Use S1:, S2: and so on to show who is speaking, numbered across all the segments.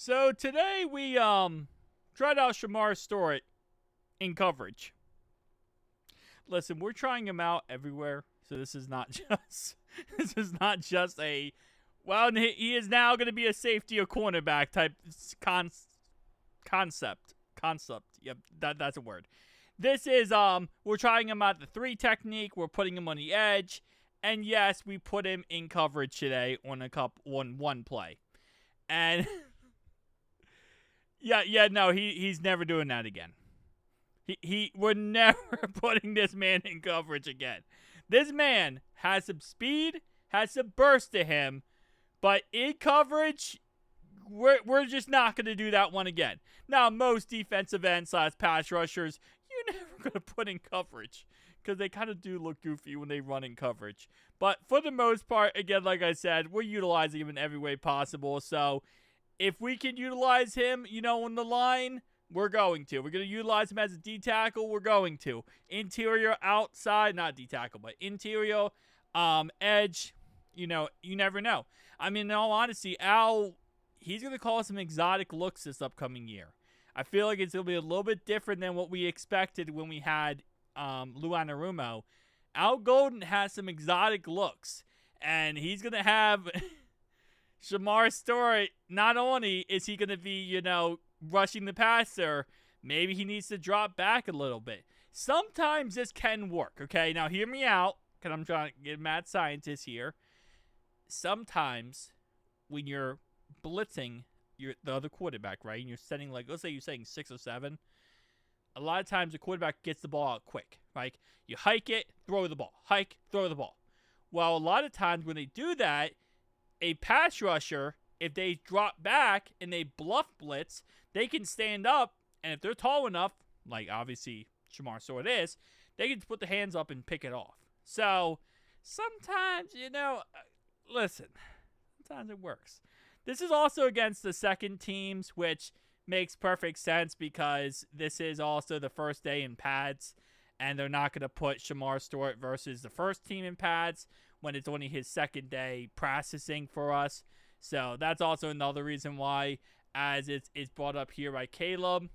S1: So today we tried out Shemar Stewart in coverage. Listen, we're trying him out everywhere, so this is not just a he is now going to be a safety or cornerback type concept. Yep, that's a word. This is we're trying him out the 3 technique. We're putting him on the edge, and yes, we put him in coverage today on one play, and no, he's never doing that again. We're never putting this man in coverage again. This man has some speed, has some burst to him, but in coverage, we're just not going to do that one again. Now, most defensive ends / pass rushers, you're never going to put in coverage because they kind of do look goofy when they run in coverage. But for the most part, again, like I said, we're utilizing him in every way possible. So if we can utilize him, on the line, we're going to. We're going to utilize him as a D tackle. We're going to. Interior, outside, not D tackle, but interior, edge. You never know. I mean, in all honesty, he's going to call some exotic looks this upcoming year. I feel like it's going to be a little bit different than what we expected when we had Lou Anarumo. Al Golden has some exotic looks, and he's going to have Shemar Stewart. Not only is he going to be, rushing the passer, maybe he needs to drop back a little bit. Sometimes this can work, okay? Now, hear me out, because I'm trying to get mad scientist here. Sometimes when you're blitzing the other quarterback, right, and you're setting, let's say you're setting 6 or 7, a lot of times the quarterback gets the ball out quick, right? You hike it, throw the ball. Hike, throw the ball. Well, a lot of times when they do that, a pass rusher, if they drop back and they bluff blitz, they can stand up, and if they're tall enough, like obviously Shemar Stewart is, they can put the hands up and pick it off. So sometimes, listen, sometimes it works. This is also against the second teams, which makes perfect sense because this is also the first day in pads, and they're not going to put Shemar Stewart versus the first team in pads when it's only his second day practicing for us. So that's also another reason why, as it's brought up here by Caleb.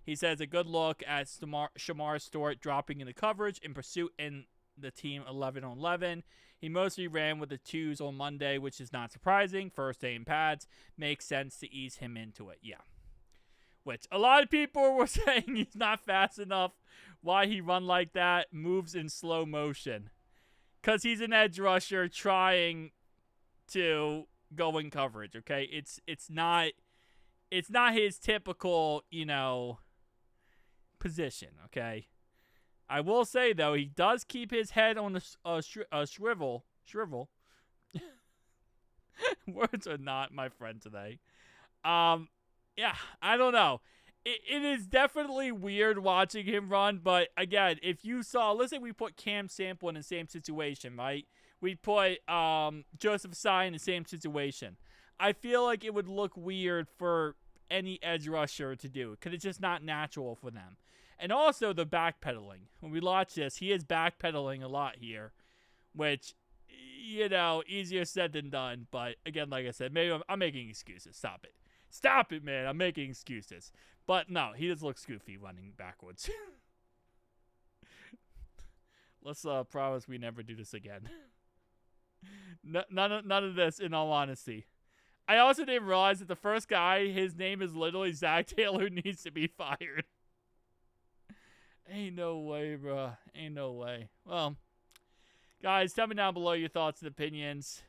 S1: He says a good look at Shemar Stewart dropping into coverage in pursuit in the team 11-on-11. He mostly ran with the 2s on Monday, which is not surprising. First day in pads. Makes sense to ease him into it. Yeah. Which a lot of people were saying he's not fast enough. Why he run like that? Moves in slow motion. Because he's an edge rusher trying to go in coverage, okay? It's not his typical, position, okay? I will say, though, he does keep his head on a shrivel. Words are not my friend today. Yeah, I don't know. It is definitely weird watching him run, but again, if you saw, let's say we put Cam Sample in the same situation, right? We put Joseph Sy in the same situation. I feel like it would look weird for any edge rusher to do because it's just not natural for them. And also the backpedaling. When we watch this, he is backpedaling a lot here, which, easier said than done. But again, like I said, maybe I'm making excuses. Stop it. Stop it, man. I'm making excuses. But no, he just looks goofy running backwards. Let's promise we never do this again. None of this, in all honesty. I also didn't realize that the first guy, his name is literally Zach Taylor, needs to be fired. Ain't no way, bro. Ain't no way. Well, guys, tell me down below your thoughts and opinions.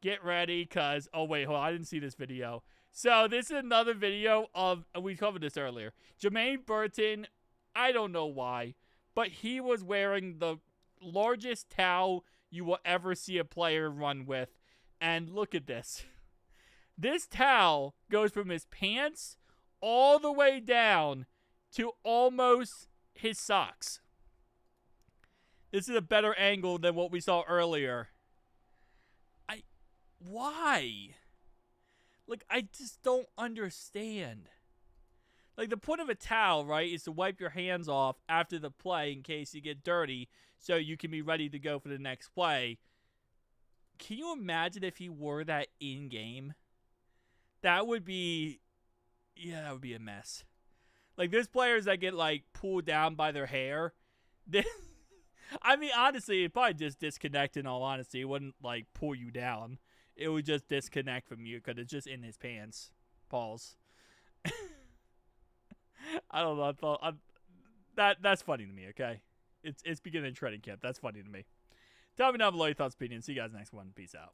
S1: Get ready, because... Oh, wait, hold on. I didn't see this video. So, this is another video of... We covered this earlier. Jermaine Burton, I don't know why, but he was wearing the largest towel you will ever see a player run with. And look at this. This towel goes from his pants all the way down to almost his socks. This is a better angle than what we saw earlier. Why? I just don't understand. The point of a towel, right, is to wipe your hands off after the play in case you get dirty so you can be ready to go for the next play. Can you imagine if he wore that in-game? That would be Yeah, that would be a mess. Like, there's players that get, like, pulled down by their hair. I mean, honestly, it'd probably just disconnect, in all honesty. It wouldn't, like, pull you down. It would just disconnect from you because it's just in his pants. Pause. I don't know. That's funny to me, okay? It's beginning training camp. That's funny to me. Tell me down below your thoughts, opinions. See you guys next one. Peace out.